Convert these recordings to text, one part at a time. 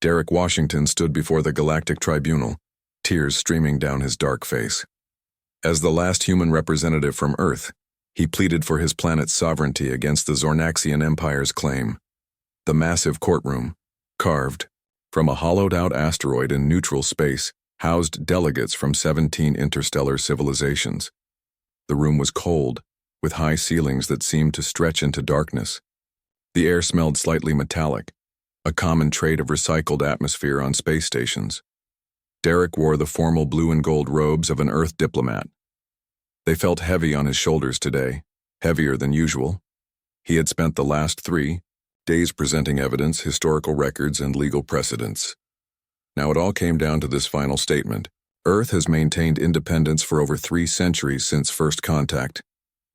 Derek Washington stood before the Galactic Tribunal, tears streaming down his dark face. As the last human representative from Earth, he pleaded for his planet's sovereignty against the Zornaxian Empire's claim. The massive courtroom, carved from a hollowed-out asteroid in neutral space, housed delegates from 17 interstellar civilizations. The room was cold, with high ceilings that seemed to stretch into darkness. The air smelled slightly metallic, a common trait of recycled atmosphere on space stations. Derek wore the formal blue and gold robes of an Earth diplomat. They felt heavy on his shoulders today, heavier than usual. He had spent the last 3 days presenting evidence, historical records, and legal precedents. Now it all came down to this final statement. Earth has maintained independence for over 3 centuries since first contact,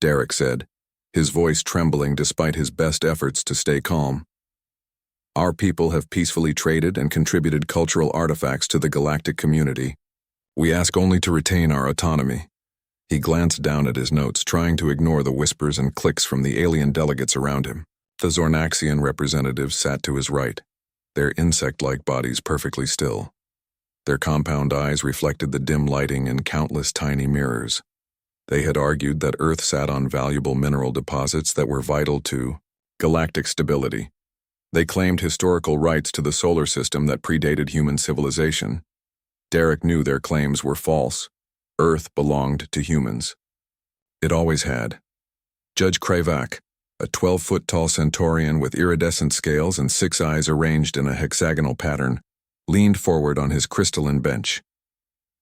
Derek said, his voice trembling despite his best efforts to stay calm. Our people have peacefully traded and contributed cultural artifacts to the galactic community. We ask only to retain our autonomy. He glanced down at his notes, trying to ignore the whispers and clicks from the alien delegates around him. The Zornaxian representatives sat to his right, their insect-like bodies perfectly still. Their compound eyes reflected the dim lighting in countless tiny mirrors. They had argued that Earth sat on valuable mineral deposits that were vital to galactic stability. They claimed historical rights to the solar system that predated human civilization. Derek knew their claims were false. Earth belonged to humans. It always had. Judge Krivak, a 12-foot-tall centaurian with iridescent scales and 6 eyes arranged in a hexagonal pattern, leaned forward on his crystalline bench.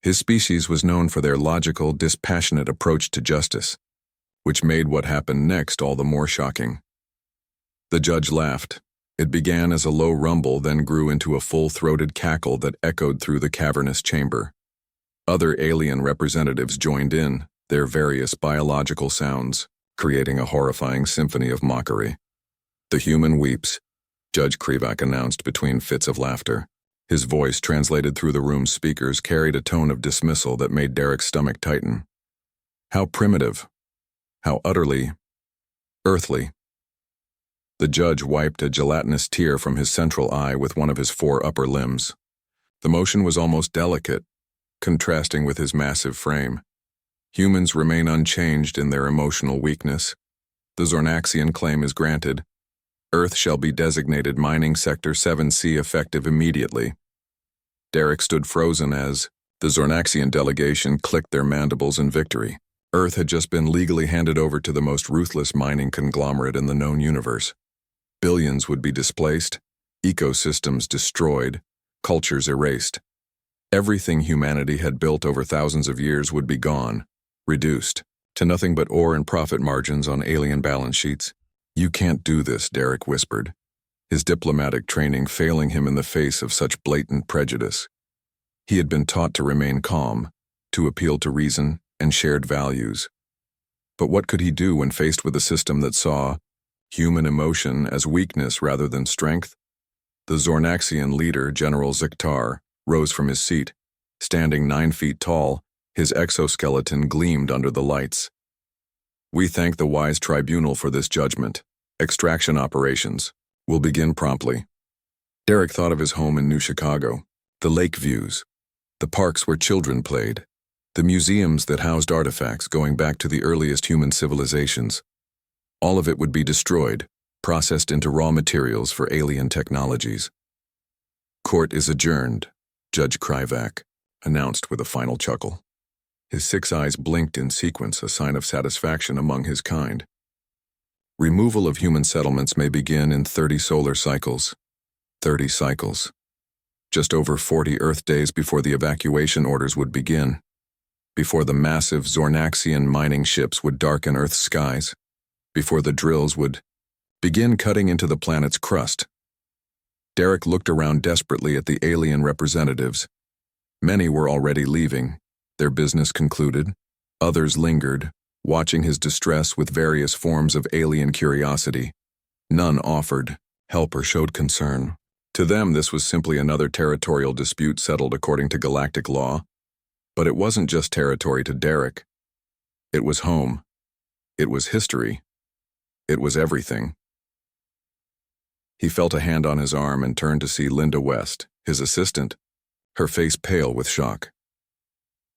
His species was known for their logical, dispassionate approach to justice, which made what happened next all the more shocking. The judge laughed. It began as a low rumble, then grew into a full-throated cackle that echoed through the cavernous chamber. Other alien representatives joined in, their various biological sounds, creating a horrifying symphony of mockery. "The human weeps," Judge Krivak announced between fits of laughter. His voice, translated through the room's speakers, carried a tone of dismissal that made Derek's stomach tighten. How primitive. How utterly earthly. The judge wiped a gelatinous tear from his central eye with one of his 4 upper limbs. The motion was almost delicate, contrasting with his massive frame. Humans remain unchanged in their emotional weakness. The Zornaxian claim is granted. Earth shall be designated Mining Sector 7C effective immediately. Derek stood frozen as the Zornaxian delegation clicked their mandibles in victory. Earth had just been legally handed over to the most ruthless mining conglomerate in the known universe. Billions would be displaced, ecosystems destroyed, cultures erased. Everything humanity had built over thousands of years would be gone, reduced to nothing but ore and profit margins on alien balance sheets. "You can't do this," Derek whispered, his diplomatic training failing him in the face of such blatant prejudice. He had been taught to remain calm, to appeal to reason and shared values. But what could he do when faced with a system that saw human emotion as weakness rather than strength? The Zornaxian leader, General Ziktar, rose from his seat. Standing 9 feet tall, his exoskeleton gleamed under the lights. "We thank the wise tribunal for this judgment. Extraction operations will begin promptly." Derek thought of his home in New Chicago, the lake views, the parks where children played, the museums that housed artifacts going back to the earliest human civilizations. All of it would be destroyed, processed into raw materials for alien technologies. "Court is adjourned," Judge Krivak announced with a final chuckle. His 6 eyes blinked in sequence, a sign of satisfaction among his kind. "Removal of human settlements may begin in 30 solar cycles." 30 cycles. Just over 40 Earth days before the evacuation orders would begin. Before the massive Zornaxian mining ships would darken Earth's skies. Before the drills would begin cutting into the planet's crust. Derek looked around desperately at the alien representatives. Many were already leaving, their business concluded. Others lingered, watching his distress with various forms of alien curiosity. None offered help or showed concern. To them, this was simply another territorial dispute settled according to galactic law. But it wasn't just territory to Derek. It was home. It was history. It was everything. He felt a hand on his arm and turned to see Linda West, his assistant, her face pale with shock.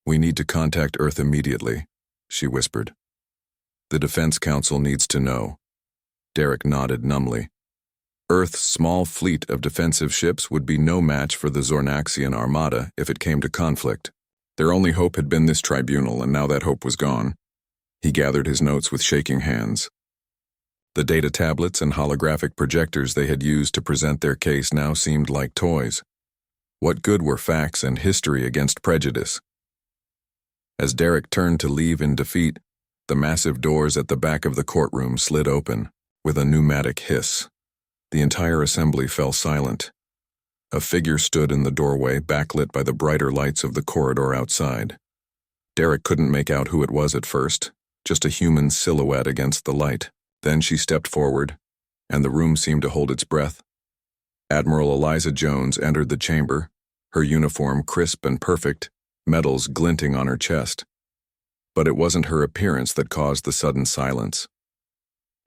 "We need to contact Earth immediately," she whispered. "The Defense Council needs to know." Derek nodded numbly. Earth's small fleet of defensive ships would be no match for the Zornaxian armada if it came to conflict. Their only hope had been this tribunal, and now that hope was gone. He gathered his notes with shaking hands. The data tablets and holographic projectors they had used to present their case now seemed like toys. What good were facts and history against prejudice? As Derek turned to leave in defeat, the massive doors at the back of the courtroom slid open, with a pneumatic hiss. The entire assembly fell silent. A figure stood in the doorway, backlit by the brighter lights of the corridor outside. Derek couldn't make out who it was at first, just a human silhouette against the light. Then she stepped forward, and the room seemed to hold its breath. Admiral Eliza Jones entered the chamber, her uniform crisp and perfect, medals glinting on her chest. But it wasn't her appearance that caused the sudden silence.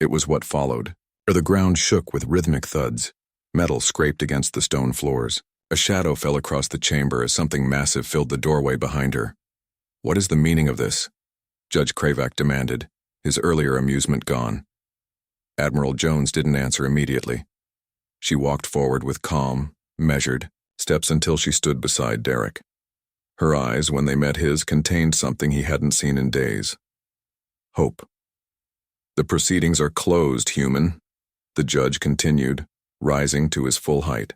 It was what followed. The ground shook with rhythmic thuds. Metal scraped against the stone floors. A shadow fell across the chamber as something massive filled the doorway behind her. "What is the meaning of this?" Judge Kravac demanded, his earlier amusement gone. Admiral Jones didn't answer immediately. She walked forward with calm, measured steps until she stood beside Derek. Her eyes, when they met his, contained something he hadn't seen in days. Hope. "The proceedings are closed, human," the judge continued, rising to his full height.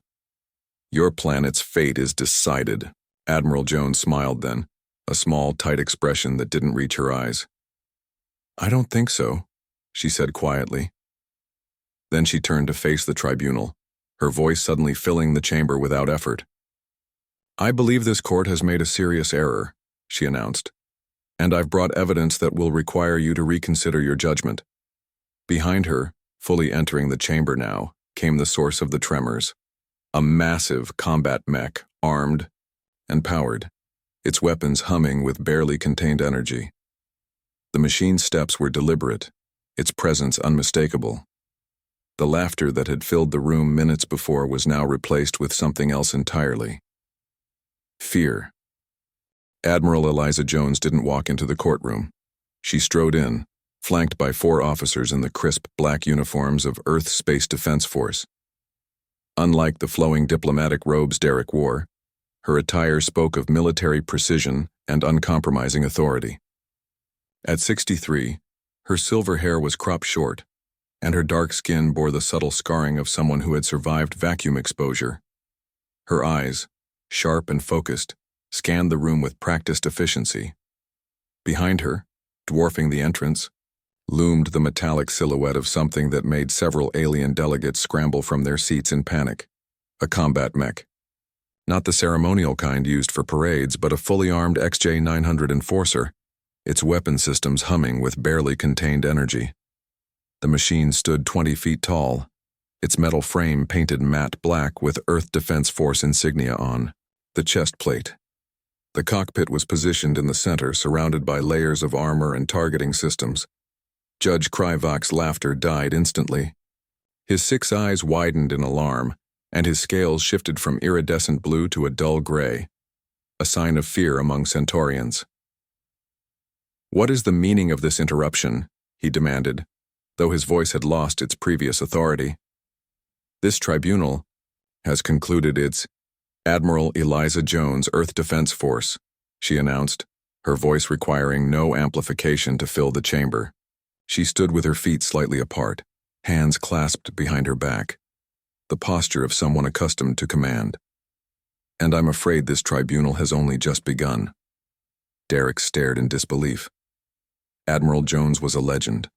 "Your planet's fate is decided." Admiral Jones smiled then, a small, tight expression that didn't reach her eyes. "I don't think so," she said quietly. Then she turned to face the tribunal, her voice suddenly filling the chamber without effort. "I believe this court has made a serious error," she announced, "and I've brought evidence that will require you to reconsider your judgment." Behind her, fully entering the chamber now, came the source of the tremors. A massive combat mech, armed and powered, its weapons humming with barely contained energy. The machine's steps were deliberate, its presence unmistakable. The laughter that had filled the room minutes before was now replaced with something else entirely. Fear. Admiral Eliza Jones didn't walk into the courtroom. She strode in, flanked by 4 officers in the crisp black uniforms of Earth Space Defense Force. Unlike the flowing diplomatic robes Derek wore, her attire spoke of military precision and uncompromising authority. At 63, her silver hair was cropped short, and her dark skin bore the subtle scarring of someone who had survived vacuum exposure. Her eyes, sharp and focused, scanned the room with practiced efficiency. Behind her, dwarfing the entrance, loomed the metallic silhouette of something that made several alien delegates scramble from their seats in panic. A combat mech. Not the ceremonial kind used for parades, but a fully armed XJ-900 Enforcer, its weapon systems humming with barely contained energy. The machine stood 20 feet tall, its metal frame painted matte black with Earth Defense Force insignia on. The chest plate. The cockpit was positioned in the center, surrounded by layers of armor and targeting systems. Judge Krivac's laughter died instantly. His 6 eyes widened in alarm, and his scales shifted from iridescent blue to a dull gray, a sign of fear among Centaurians. "What is the meaning of this interruption?" he demanded, though his voice had lost its previous authority. "This tribunal has concluded its Admiral Eliza Jones, Earth Defense Force," she announced, her voice requiring no amplification to fill the chamber. She stood with her feet slightly apart, hands clasped behind her back, the posture of someone accustomed to command. "And I'm afraid this tribunal has only just begun." Derek stared in disbelief. Admiral Jones was a legend,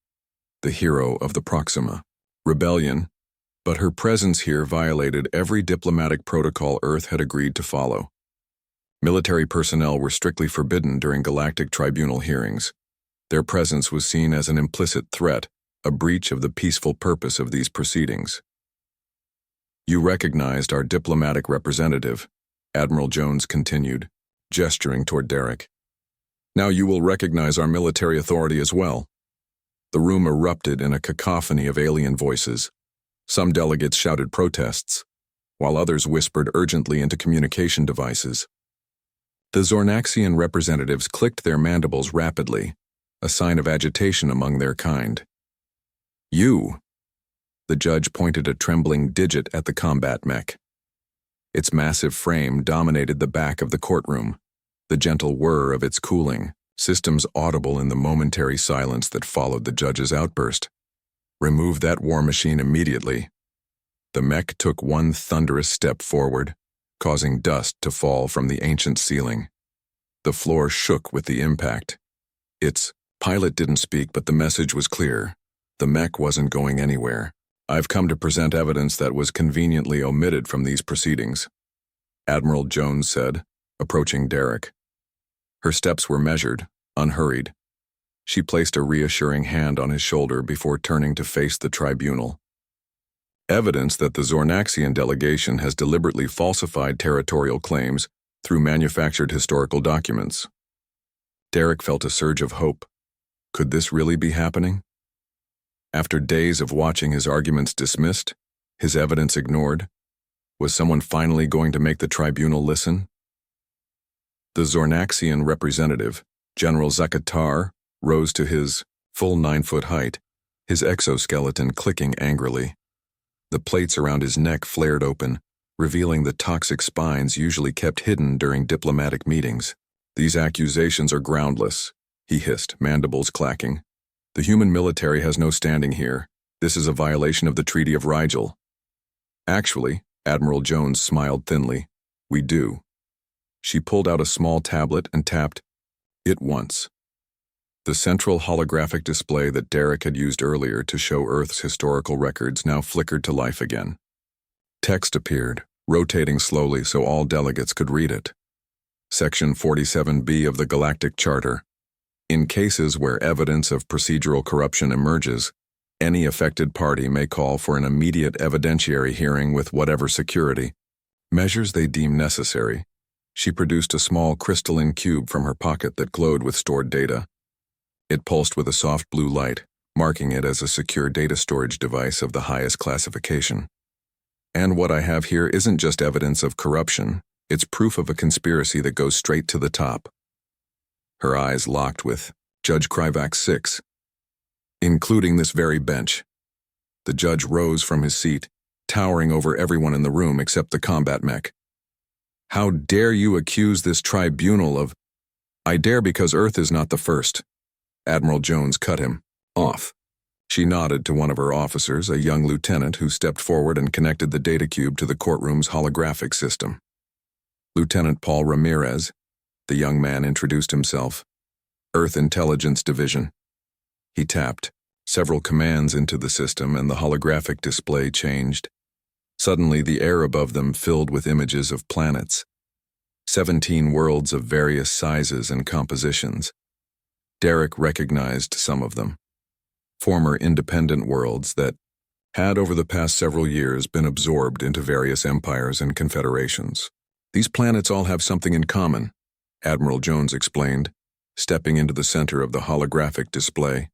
the hero of the Proxima Rebellion, but her presence here violated every diplomatic protocol Earth had agreed to follow. Military personnel were strictly forbidden during Galactic Tribunal hearings. Their presence was seen as an implicit threat, a breach of the peaceful purpose of these proceedings. "You recognized our diplomatic representative," Admiral Jones continued, gesturing toward Derek. "Now you will recognize our military authority as well." The room erupted in a cacophony of alien voices. Some delegates shouted protests, while others whispered urgently into communication devices. The Zornaxian representatives clicked their mandibles rapidly, a sign of agitation among their kind. "You!" The judge pointed a trembling digit at the combat mech. Its massive frame dominated the back of the courtroom, the gentle whir of its cooling, systems audible in the momentary silence that followed the judge's outburst. "Remove that war machine immediately." The mech took one thunderous step forward, causing dust to fall from the ancient ceiling. The floor shook with the impact. Its pilot didn't speak, but the message was clear. The mech wasn't going anywhere. "I've come to present evidence that was conveniently omitted from these proceedings," Admiral Jones said, approaching Derek. Her steps were measured, unhurried. She placed a reassuring hand on his shoulder before turning to face the tribunal. "Evidence that the Zornaxian delegation has deliberately falsified territorial claims through manufactured historical documents." Derek felt a surge of hope. Could this really be happening? After days of watching his arguments dismissed, his evidence ignored, was someone finally going to make the tribunal listen? The Zornaxian representative, General Zakatar, rose to his full 9-foot height, his exoskeleton clicking angrily. The plates around his neck flared open, revealing the toxic spines usually kept hidden during diplomatic meetings. "These accusations are groundless," he hissed, mandibles clacking. "The human military has no standing here. This is a violation of the Treaty of Rigel." "Actually," Admiral Jones smiled thinly, "we do." She pulled out a small tablet and tapped it once. The central holographic display that Derek had used earlier to show Earth's historical records now flickered to life again. Text appeared, rotating slowly so all delegates could read it. Section 47B of the Galactic Charter. In cases where evidence of procedural corruption emerges, any affected party may call for an immediate evidentiary hearing with whatever security measures they deem necessary. She produced a small crystalline cube from her pocket that glowed with stored data. It pulsed with a soft blue light, marking it as a secure data storage device of the highest classification. "And what I have here isn't just evidence of corruption, it's proof of a conspiracy that goes straight to the top." Her eyes locked with Judge Kryvak 6, including this very bench. The judge rose from his seat, towering over everyone in the room except the combat mech. "How dare you accuse this tribunal of—" "I dare because Earth is not the first." Admiral Jones cut him off. She nodded to one of her officers, a young lieutenant who stepped forward and connected the data cube to the courtroom's holographic system. "Lieutenant Paul Ramirez," the young man introduced himself. "Earth Intelligence Division." He tapped several commands into the system and the holographic display changed. Suddenly the air above them filled with images of planets. 17 worlds of various sizes and compositions. Derek recognized some of them. Former independent worlds that had over the past several years been absorbed into various empires and confederations. "These planets all have something in common," Admiral Jones explained, stepping into the center of the holographic display.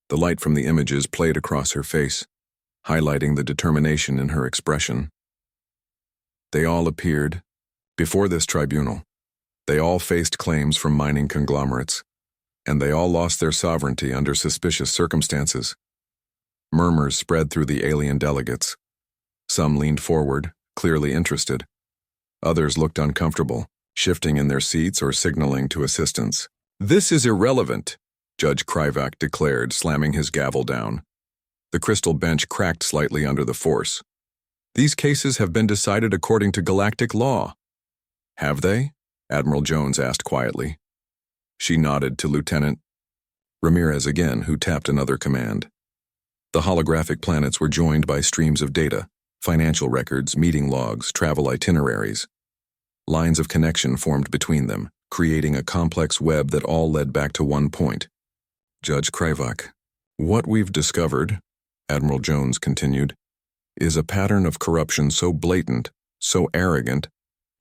The light from the images played across her face, highlighting the determination in her expression. They all appeared before this tribunal. They all faced claims from mining conglomerates, and they all lost their sovereignty under suspicious circumstances. Murmurs spread through the alien delegates. Some leaned forward, clearly interested. Others looked uncomfortable, shifting in their seats or signaling to assistants. "This is irrelevant," Judge Kryvak declared, slamming his gavel down. The crystal bench cracked slightly under the force. "These cases have been decided according to galactic law." "Have they?" Admiral Jones asked quietly. She nodded to Lieutenant Ramirez again, who tapped another command. The holographic planets were joined by streams of data, financial records, meeting logs, travel itineraries. Lines of connection formed between them, creating a complex web that all led back to one point. "Judge Kryvak, what we've discovered," Admiral Jones continued, "is a pattern of corruption so blatant, so arrogant,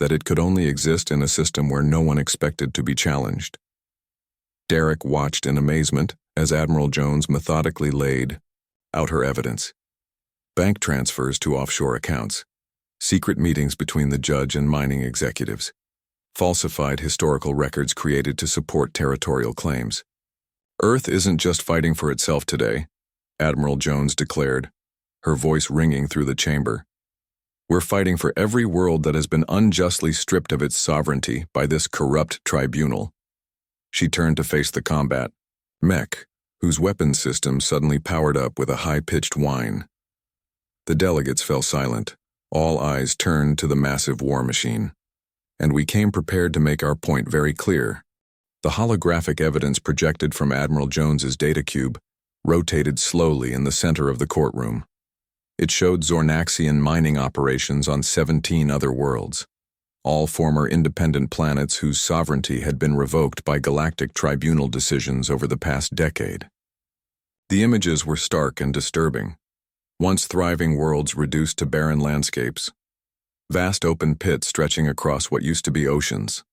that it could only exist in a system where no one expected to be challenged." Derek watched in amazement as Admiral Jones methodically laid out her evidence. bank transfers to offshore accounts, secret meetings between the judge and mining executives, falsified historical records created to support territorial claims. Earth isn't just fighting for itself today, Admiral Jones declared, her voice ringing through the chamber. We're fighting for every world that has been unjustly stripped of its sovereignty by this corrupt tribunal. She turned to face the combat, Mech, whose weapons system suddenly powered up with a high-pitched whine. The delegates fell silent, all eyes turned to the massive war machine. And we came prepared to make our point very clear. The holographic evidence projected from Admiral Jones's data cube rotated slowly in the center of the courtroom. It showed Zornaxian mining operations on 17 other worlds, all former independent planets whose sovereignty had been revoked by galactic tribunal decisions over the past decade. The images were stark and disturbing. Once thriving worlds reduced to barren landscapes, vast open pits stretching across what used to be oceans,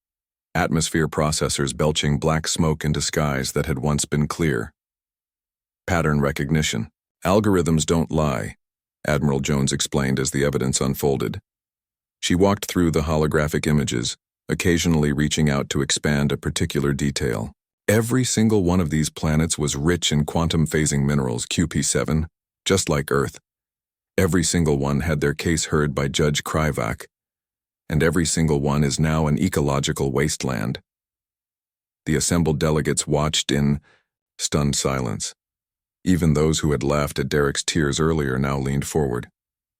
atmosphere processors belching black smoke into skies that had once been clear. Pattern recognition. Algorithms don't lie, Admiral Jones explained as the evidence unfolded. She walked through the holographic images, occasionally reaching out to expand a particular detail. Every single one of these planets was rich in quantum phasing minerals QP7, just like Earth. Every single one had their case heard by Judge Kryvak, and every single one is now an ecological wasteland. The assembled delegates watched in stunned silence. Even those who had laughed at Derek's tears earlier now leaned forward,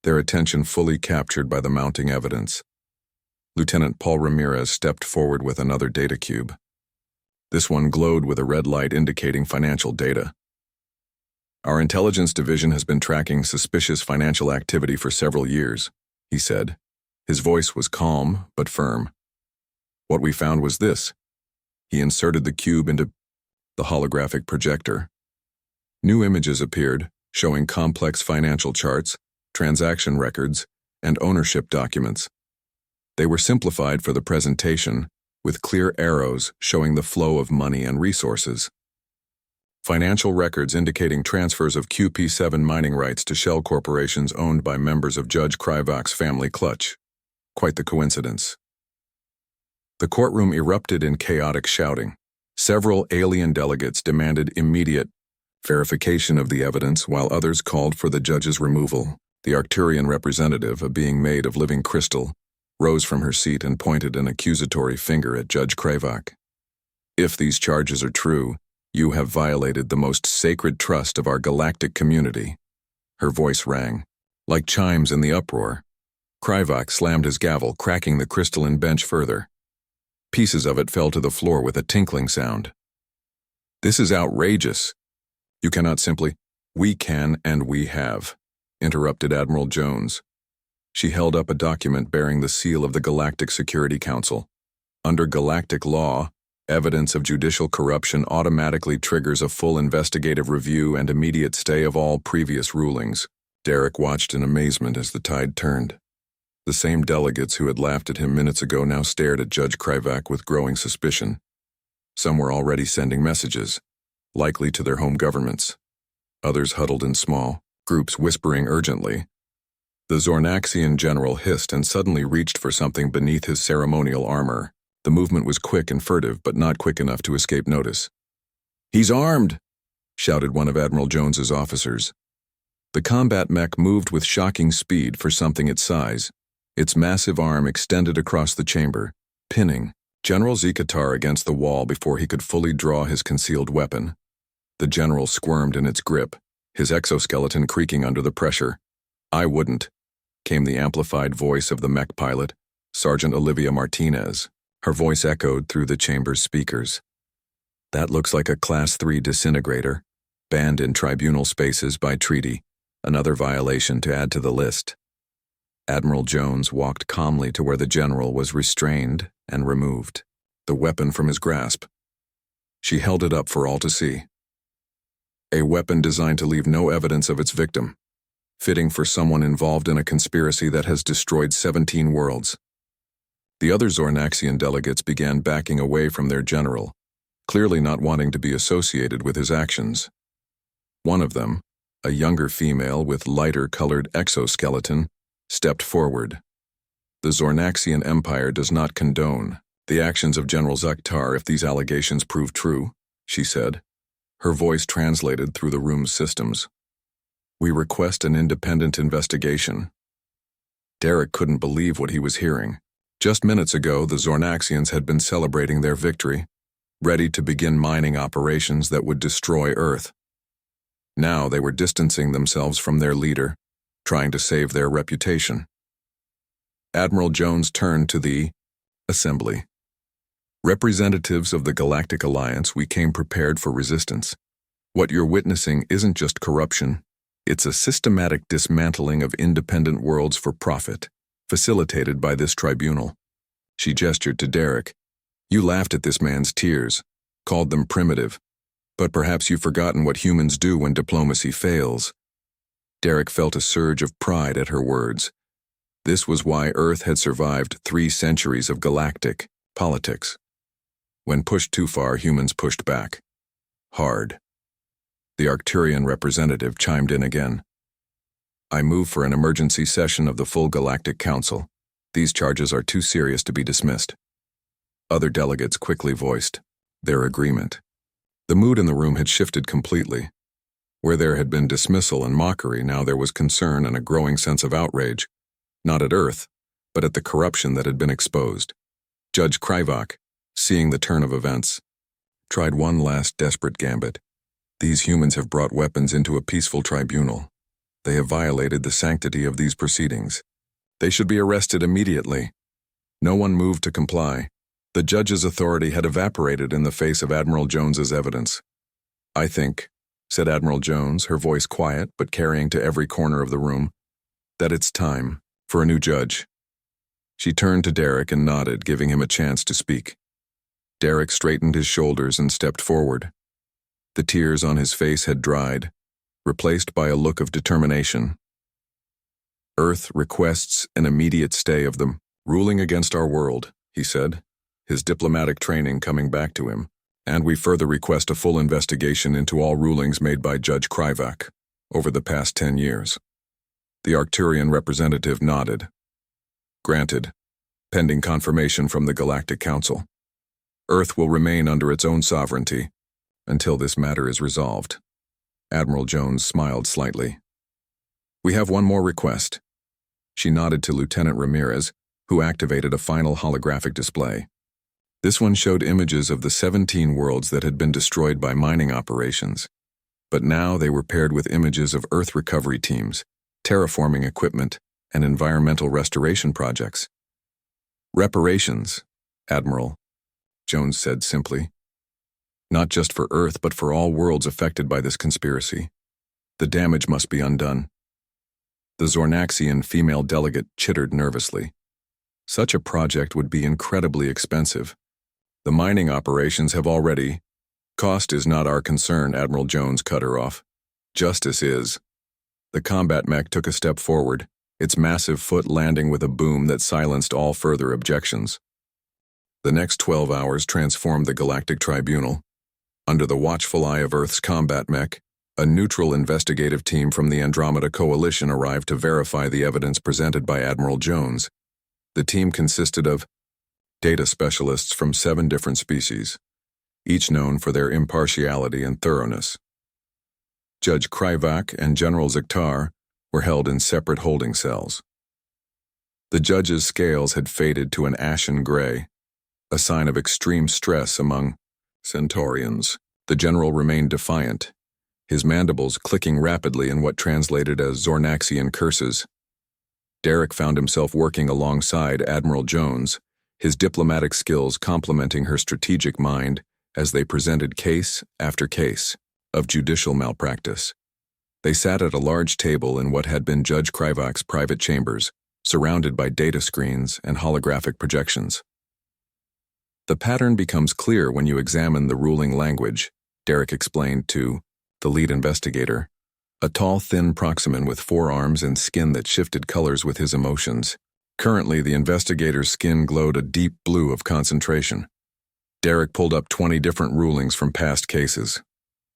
their attention fully captured by the mounting evidence. Lieutenant Paul Ramirez stepped forward with another data cube. This one glowed with a red light indicating financial data. Our intelligence division has been tracking suspicious financial activity for several years, he said. His voice was calm but firm. What we found was this. He inserted the cube into the holographic projector. New images appeared, showing complex financial charts, transaction records, and ownership documents. They were simplified for the presentation, with clear arrows showing the flow of money and resources. Financial records indicating transfers of QP7 mining rights to shell corporations owned by members of Judge Kryvak's family clutch. Quite the coincidence. The courtroom erupted in chaotic shouting. Several alien delegates demanded immediate verification of the evidence, while others called for the judge's removal. The Arcturian representative, a being made of living crystal, rose from her seat and pointed an accusatory finger at Judge Kryvak. If these charges are true, you have violated the most sacred trust of our galactic community. Her voice rang, like chimes in the uproar. Kryvak slammed his gavel, cracking the crystalline bench further. Pieces of it fell to the floor with a tinkling sound. This is outrageous. You cannot simply— We can and we have, interrupted Admiral Jones. She held up a document bearing the seal of the Galactic Security Council. Under galactic law, evidence of judicial corruption automatically triggers a full investigative review and immediate stay of all previous rulings. Derek watched in amazement as the tide turned. The same delegates who had laughed at him minutes ago now stared at Judge Kryvak with growing suspicion. Some were already sending messages, likely to their home governments. Others huddled in small groups, whispering urgently. The Zornaxian general hissed and suddenly reached for something beneath his ceremonial armor. The movement was quick and furtive, but not quick enough to escape notice. "He's armed!" shouted one of Admiral Jones's officers. The combat mech moved with shocking speed for something its size. Its massive arm extended across the chamber, pinning General Zikatar against the wall before he could fully draw his concealed weapon. The general squirmed in its grip, his exoskeleton creaking under the pressure. "I wouldn't," came the amplified voice of the mech pilot, Sergeant Olivia Martinez. Her voice echoed through the chamber's speakers. "That looks like a Class 3 disintegrator, banned in tribunal spaces by treaty, another violation to add to the list." Admiral Jones walked calmly to where the general was restrained and removed, the weapon from his grasp. She held it up for all to see. A weapon designed to leave no evidence of its victim, fitting for someone involved in a conspiracy that has destroyed 17 worlds. The other Zornaxian delegates began backing away from their general, clearly not wanting to be associated with his actions. One of them, a younger female with lighter-colored exoskeleton, stepped forward. The Zornaxian Empire does not condone the actions of General Zuktar if these allegations prove true, she said, her voice translated through the room's systems. We request an independent investigation. Derek couldn't believe what he was hearing. Just minutes ago, the Zornaxians had been celebrating their victory, ready to begin mining operations that would destroy Earth. Now they were distancing themselves from their leader, trying to save their reputation. Admiral Jones turned to the assembly. Representatives of the Galactic Alliance, we came prepared for resistance. What you're witnessing isn't just corruption, it's a systematic dismantling of independent worlds for profit, facilitated by this tribunal. She gestured to Derek. You laughed at this man's tears, called them primitive, but perhaps you've forgotten what humans do when diplomacy fails. Derek felt a surge of pride at her words. This was why Earth had survived 3 centuries of galactic politics. When pushed too far, humans pushed back. Hard. The Arcturian representative chimed in again. I move for an emergency session of the full Galactic Council. These charges are too serious to be dismissed. Other delegates quickly voiced their agreement. The mood in the room had shifted completely. Where there had been dismissal and mockery, now there was concern and a growing sense of outrage, not at Earth, but at the corruption that had been exposed. Judge Kryvak, seeing the turn of events, tried one last desperate gambit. These humans have brought weapons into a peaceful tribunal. They have violated the sanctity of these proceedings. They should be arrested immediately. No one moved to comply. The judge's authority had evaporated in the face of Admiral Jones's evidence. I think, said Admiral Jones, her voice quiet but carrying to every corner of the room, that it's time for a new judge. She turned to Derek and nodded, giving him a chance to speak. Derek straightened his shoulders and stepped forward. The tears on his face had dried, replaced by a look of determination. Earth requests an immediate stay of them ruling against our world, he said, his diplomatic training coming back to him, and we further request a full investigation into all rulings made by Judge Kryvak over the past 10 years. The Arcturian representative nodded. Granted, pending confirmation from the Galactic Council. Earth will remain under its own sovereignty until this matter is resolved. Admiral Jones smiled slightly. We have one more request. She nodded to Lieutenant Ramirez, who activated a final holographic display. This one showed images of the 17 worlds that had been destroyed by mining operations, but now they were paired with images of Earth recovery teams, terraforming equipment, and environmental restoration projects. Reparations, Admiral, Jones said simply. Not just for Earth, but for all worlds affected by this conspiracy. The damage must be undone. The Zornaxian female delegate chittered nervously. Such a project would be incredibly expensive. The mining operations have already. Cost is not our concern, Admiral Jones cut her off. Justice is. The combat mech took a step forward, its massive foot landing with a boom that silenced all further objections. The next 12 hours transformed the Galactic Tribunal. Under the watchful eye of Earth's combat mech, a neutral investigative team from the Andromeda Coalition arrived to verify the evidence presented by Admiral Jones. The team consisted of data specialists from 7 different species, each known for their impartiality and thoroughness. Judge Kryvak and General Zuktar were held in separate holding cells. The judge's scales had faded to an ashen gray, a sign of extreme stress among Centaurians. The general remained defiant, his mandibles clicking rapidly in what translated as Zornaxian curses. Derek found himself working alongside Admiral Jones, his diplomatic skills complementing her strategic mind as they presented case after case of judicial malpractice. They sat at a large table in what had been Judge Kryvak's private chambers, surrounded by data screens and holographic projections. The pattern becomes clear when you examine the ruling language, Derek explained to the lead investigator, a tall, thin Proximan with 4 arms and skin that shifted colors with his emotions. Currently, the investigator's skin glowed a deep blue of concentration. Derek pulled up 20 different rulings from past cases.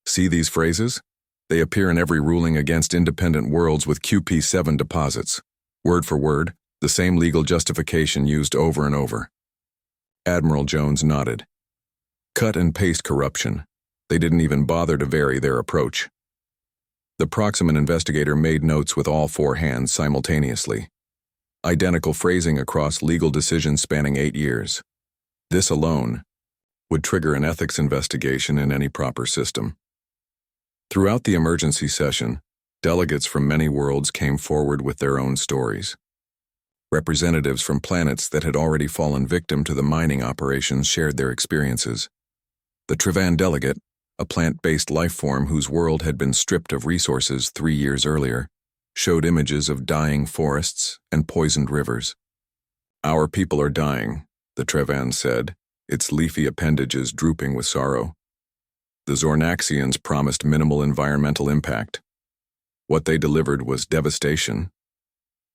See these phrases? They appear in every ruling against independent worlds with QP7 deposits. Word for word, the same legal justification used over and over. Admiral Jones nodded. Cut and paste corruption. They didn't even bother to vary their approach. The Proxima investigator made notes with all four hands simultaneously. Identical phrasing across legal decisions spanning 8 years. This alone would trigger an ethics investigation in any proper system. Throughout the emergency session, delegates from many worlds came forward with their own stories. Representatives from planets that had already fallen victim to the mining operations shared their experiences. The Trevan delegate, a plant-based life form whose world had been stripped of resources 3 years earlier, showed images of dying forests and poisoned rivers. Our people are dying, the Trevan said, its leafy appendages drooping with sorrow. The Zornaxians promised minimal environmental impact. What they delivered was devastation.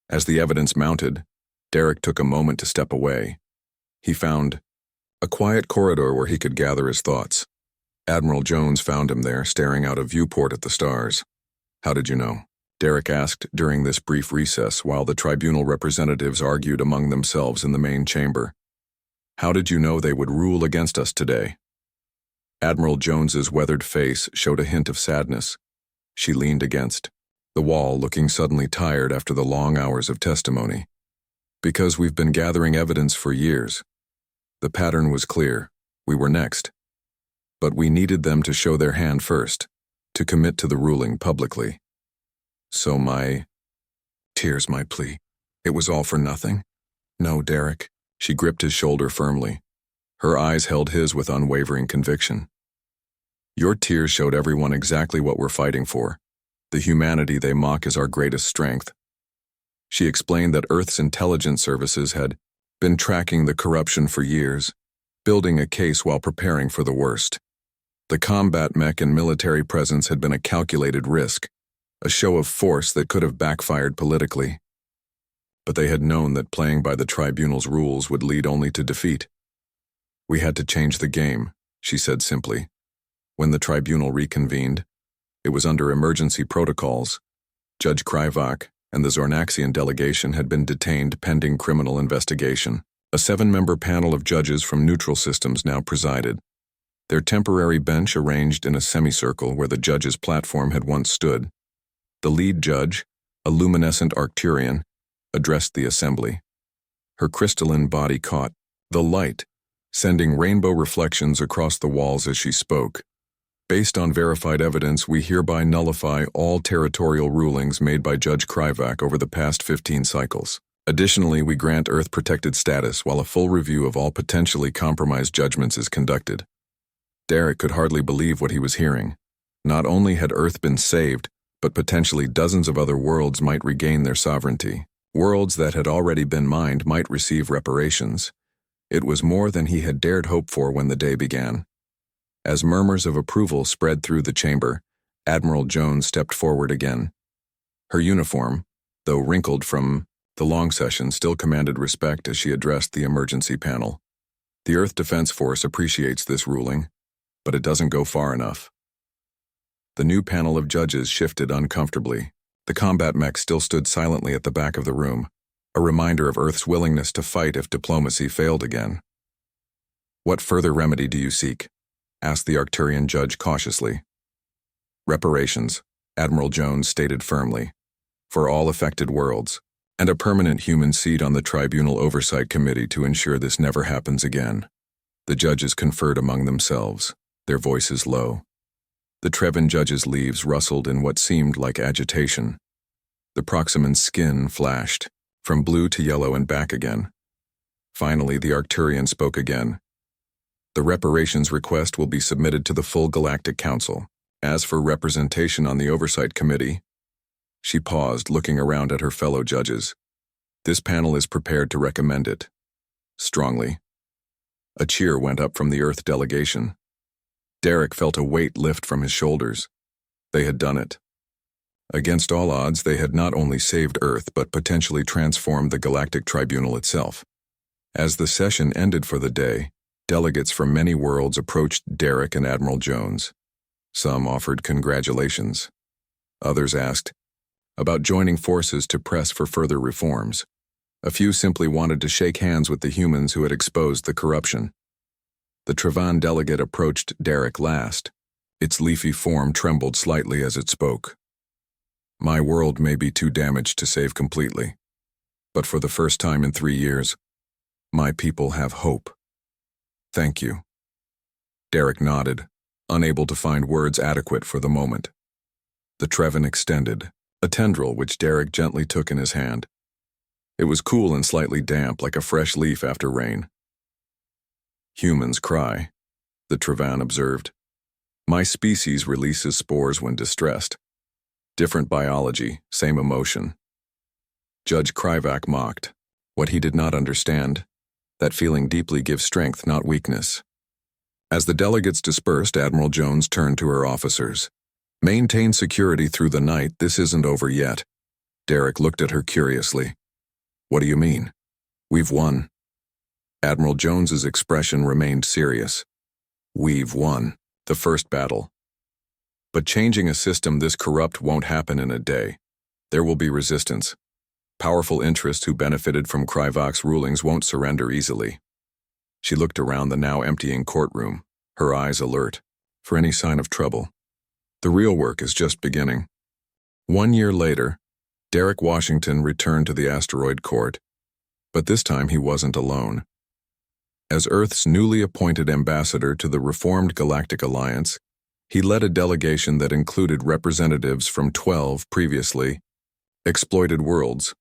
As the evidence mounted, Derek took a moment to step away. He found a quiet corridor where he could gather his thoughts. Admiral Jones found him there, staring out a viewport at the stars. How did you know? Derek asked during this brief recess while the tribunal representatives argued among themselves in the main chamber. How did you know they would rule against us today? Admiral Jones's weathered face showed a hint of sadness. She leaned against the wall, looking suddenly tired after the long hours of testimony. Because we've been gathering evidence for years. The pattern was clear. We were next. But we needed them to show their hand first, to commit to the ruling publicly. So tears my plea. It was all for nothing? No, Derek. She gripped his shoulder firmly. Her eyes held his with unwavering conviction. Your tears showed everyone exactly what we're fighting for. The humanity they mock is our greatest strength. She explained that Earth's intelligence services had been tracking the corruption for years, building a case while preparing for the worst. The combat mech and military presence had been a calculated risk, a show of force that could have backfired politically. But they had known that playing by the tribunal's rules would lead only to defeat. We had to change the game, she said simply. When the tribunal reconvened, it was under emergency protocols. Judge Kryvak and the Zornaxian delegation had been detained pending criminal investigation. A 7-member panel of judges from neutral systems now presided. Their temporary bench arranged in a semicircle where the judge's platform had once stood. The lead judge, a luminescent Arcturian, addressed the assembly. Her crystalline body caught the light, sending rainbow reflections across the walls as she spoke. Based on verified evidence, we hereby nullify all territorial rulings made by Judge Kryvak over the past 15 cycles. Additionally, we grant Earth-protected status while a full review of all potentially compromised judgments is conducted. Derek could hardly believe what he was hearing. Not only had Earth been saved, but potentially dozens of other worlds might regain their sovereignty. Worlds that had already been mined might receive reparations. It was more than he had dared hope for when the day began. As murmurs of approval spread through the chamber, Admiral Jones stepped forward again. Her uniform, though wrinkled from the long session, still commanded respect as she addressed the emergency panel. The Earth Defense Force appreciates this ruling, but it doesn't go far enough. The new panel of judges shifted uncomfortably. The combat mech still stood silently at the back of the room, a reminder of Earth's willingness to fight if diplomacy failed again. What further remedy do you seek? Asked the Arcturian judge cautiously. Reparations, Admiral Jones stated firmly, for all affected worlds, and a permanent human seat on the Tribunal Oversight Committee to ensure this never happens again. The judges conferred among themselves, their voices low. The Trevan judge's leaves rustled in what seemed like agitation. The Proximan's skin flashed, from blue to yellow and back again. Finally, the Arcturian spoke again. The reparations request will be submitted to the full Galactic Council. As for representation on the Oversight Committee, she paused, looking around at her fellow judges. This panel is prepared to recommend it. Strongly. A cheer went up from the Earth delegation. Derek felt a weight lift from his shoulders. They had done it. Against all odds, they had not only saved Earth but potentially transformed the Galactic Tribunal itself. As the session ended for the day, delegates from many worlds approached Derek and Admiral Jones. Some offered congratulations. Others asked about joining forces to press for further reforms. A few simply wanted to shake hands with the humans who had exposed the corruption. The Trevan delegate approached Derek last. Its leafy form trembled slightly as it spoke. My world may be too damaged to save completely, but for the first time in 3 years, my people have hope. Thank you. Derek nodded, unable to find words adequate for the moment. The Trevan extended, a tendril which Derek gently took in his hand. It was cool and slightly damp, like a fresh leaf after rain. Humans cry, the Trevan observed. My species releases spores when distressed. Different biology, same emotion. Judge Kryvak mocked. What he did not understand, that feeling deeply gives strength, not weakness. As the delegates dispersed, Admiral Jones turned to her officers. Maintain security through the night, this isn't over yet. Derek looked at her curiously. What do you mean? We've won. Admiral Jones's expression remained serious. We've won the first battle. But changing a system this corrupt won't happen in a day. There will be resistance. Powerful interests who benefited from Kryvak's rulings won't surrender easily. She looked around the now emptying courtroom, her eyes alert for any sign of trouble. The real work is just beginning. 1 year later, Derek Washington returned to the asteroid court, but this time he wasn't alone. As Earth's newly appointed ambassador to the Reformed Galactic Alliance, he led a delegation that included representatives from 12 previously exploited worlds,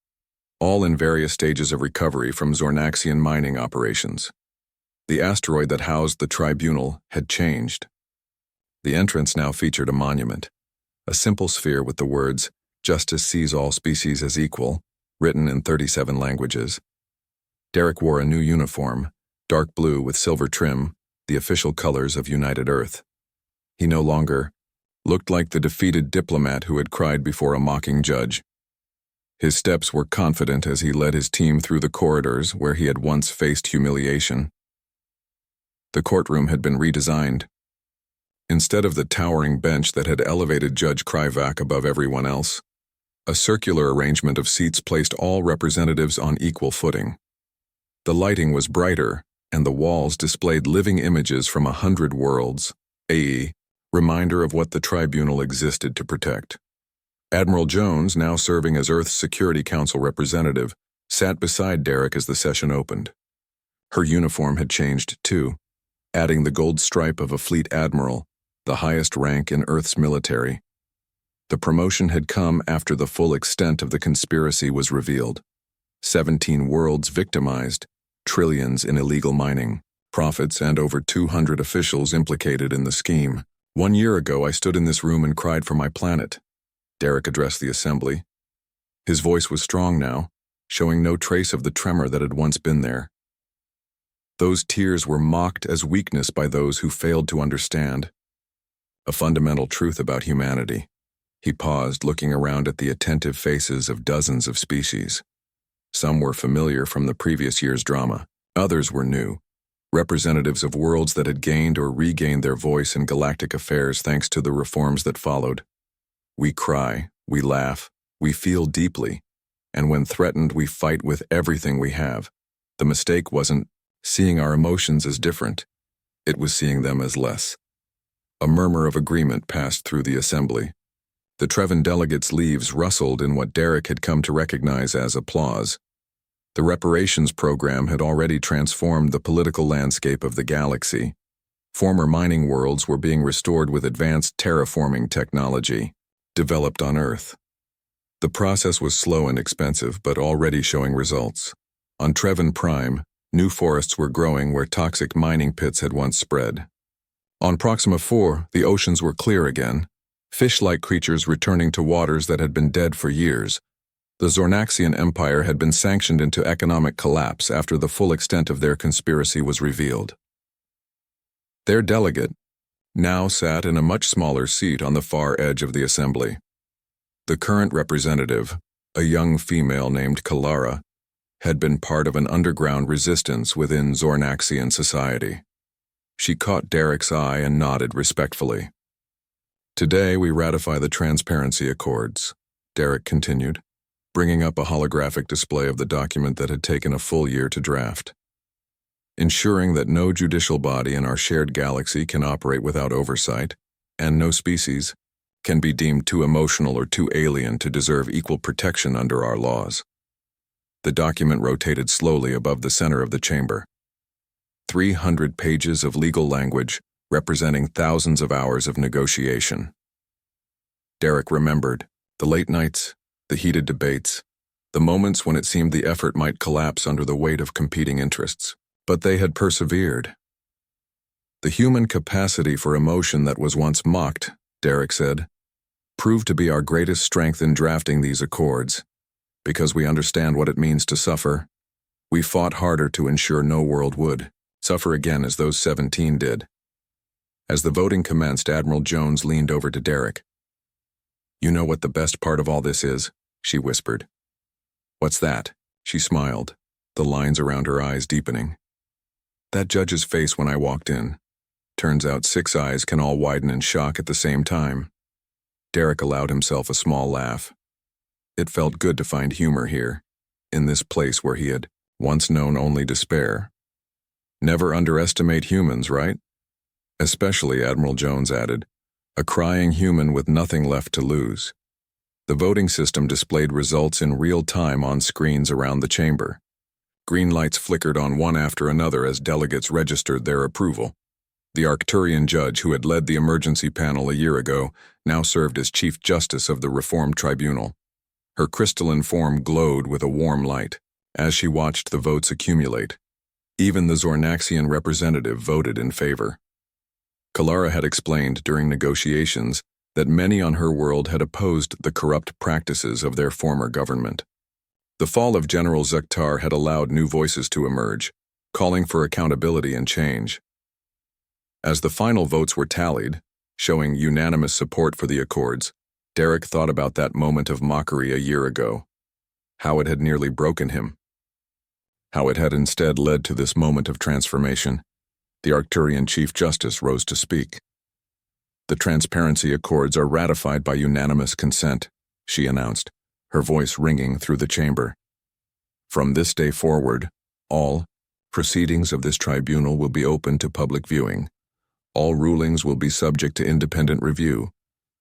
all in various stages of recovery from Zornaxian mining operations. The asteroid that housed the tribunal had changed. The entrance now featured a monument, a simple sphere with the words, "Justice sees all species as equal," written in 37 languages. Derek wore a new uniform, dark blue with silver trim, the official colors of United Earth. He no longer looked like the defeated diplomat who had cried before a mocking judge. His steps were confident as he led his team through the corridors where he had once faced humiliation. The courtroom had been redesigned. Instead of the towering bench that had elevated Judge Kryvak above everyone else, a circular arrangement of seats placed all representatives on equal footing. The lighting was brighter, and the walls displayed living images from 100 worlds, a reminder of what the tribunal existed to protect. Admiral Jones, now serving as Earth's Security Council representative, sat beside Derek as the session opened. Her uniform had changed too, adding the gold stripe of a fleet admiral, the highest rank in Earth's military. The promotion had come after the full extent of the conspiracy was revealed. 17 worlds victimized, trillions in illegal mining, profits, and over 200 officials implicated in the scheme. 1 year ago, I stood in this room and cried for my planet. Derek addressed the assembly. His voice was strong now, showing no trace of the tremor that had once been there. Those tears were mocked as weakness by those who failed to understand a fundamental truth about humanity. He paused, looking around at the attentive faces of dozens of species. Some were familiar from the previous year's drama. Others were new, representatives of worlds that had gained or regained their voice in galactic affairs thanks to the reforms that followed. We cry, we laugh, we feel deeply, and when threatened, we fight with everything we have. The mistake wasn't seeing our emotions as different, it was seeing them as less. A murmur of agreement passed through the assembly. The Trevan delegates' leaves rustled in what Derek had come to recognize as applause. The reparations program had already transformed the political landscape of the galaxy. Former mining worlds were being restored with advanced terraforming technology, developed on Earth. The process was slow and expensive, but already showing results. On Trevan Prime, new forests were growing where toxic mining pits had once spread. On Proxima 4, the oceans were clear again, fish-like creatures returning to waters that had been dead for years. The Zornaxian Empire had been sanctioned into economic collapse after the full extent of their conspiracy was revealed. Their delegate now sat in a much smaller seat on the far edge of the assembly. The current representative, a young female named Kalara, had been part of an underground resistance within Zornaxian society. She caught Derek's eye and nodded respectfully. Today we ratify the Transparency Accords, Derek continued, bringing up a holographic display of the document that had taken a full year to draft. Ensuring that no judicial body in our shared galaxy can operate without oversight, and no species can be deemed too emotional or too alien to deserve equal protection under our laws. The document rotated slowly above the center of the chamber. 300 pages of legal language representing thousands of hours of negotiation. Derek remembered the late nights, the heated debates, the moments when it seemed the effort might collapse under the weight of competing interests. But they had persevered. The human capacity for emotion that was once mocked, Derek said, proved to be our greatest strength in drafting these accords. Because we understand what it means to suffer, we fought harder to ensure no world would suffer again as those 17 did. As the voting commenced, Admiral Jones leaned over to Derek. "You know what the best part of all this is?" she whispered. "What's that?" She smiled, the lines around her eyes deepening. "That judge's face when I walked in. Turns out 6 eyes can all widen in shock at the same time." Derek allowed himself a small laugh. It felt good to find humor here, in this place where he had once known only despair. Never underestimate humans, right? Especially, Admiral Jones added, a crying human with nothing left to lose. The voting system displayed results in real time on screens around the chamber. Green lights flickered on one after another as delegates registered their approval. The Arcturian judge who had led the emergency panel a year ago now served as Chief Justice of the Reformed Tribunal. Her crystalline form glowed with a warm light as she watched the votes accumulate. Even the Zornaxian representative voted in favor. Kalara had explained during negotiations that many on her world had opposed the corrupt practices of their former government. The fall of General Zektar had allowed new voices to emerge, calling for accountability and change. As the final votes were tallied, showing unanimous support for the accords, Derek thought about that moment of mockery a year ago, how it had nearly broken him, how it had instead led to this moment of transformation. The Arcturian Chief Justice rose to speak. "The Transparency Accords are ratified by unanimous consent," she announced, her voice ringing through the chamber. "From this day forward, all proceedings of this tribunal will be open to public viewing. All rulings will be subject to independent review,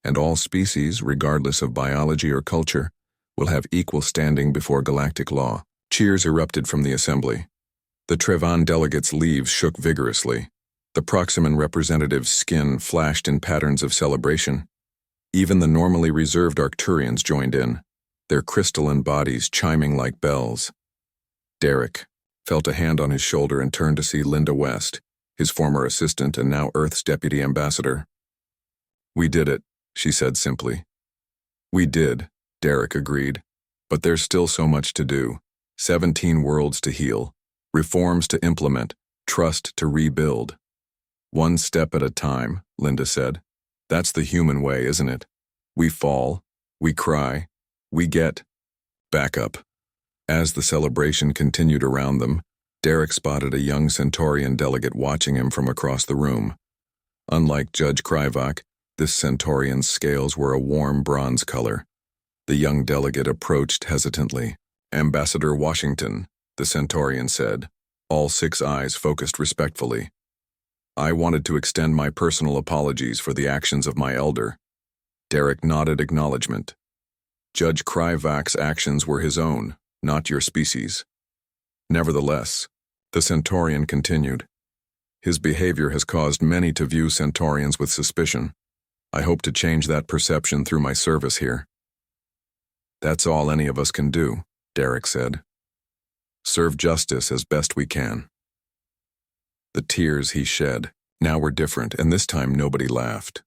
and all species, regardless of biology or culture, will have equal standing before galactic law." Cheers erupted from the assembly. The Trevan delegates' leaves shook vigorously. The Proximan representative's skin flashed in patterns of celebration. Even the normally reserved Arcturians joined in, their crystalline bodies chiming like bells. Derek felt a hand on his shoulder and turned to see Linda West, his former assistant and now Earth's deputy ambassador. "We did it," she said simply. "We did," Derek agreed. "But there's still so much to do. 17 worlds to heal, reforms to implement, trust to rebuild." "One step at a time," Linda said. "That's the human way, isn't it? We fall, we cry, we get back up." As the celebration continued around them, Derek spotted a young Centaurian delegate watching him from across the room. Unlike Judge Kryvak, this Centaurian's scales were a warm bronze color. The young delegate approached hesitantly. "Ambassador Washington," the Centaurian said, all 6 eyes focused respectfully. "I wanted to extend my personal apologies for the actions of my elder." Derek nodded acknowledgement. "Judge Kryvak's actions were his own, not your species." "Nevertheless," the Centaurian continued, "his behavior has caused many to view Centaurians with suspicion. I hope to change that perception through my service here." "That's all any of us can do," Derek said. "Serve justice as best we can." The tears he shed now were different, and this time nobody laughed.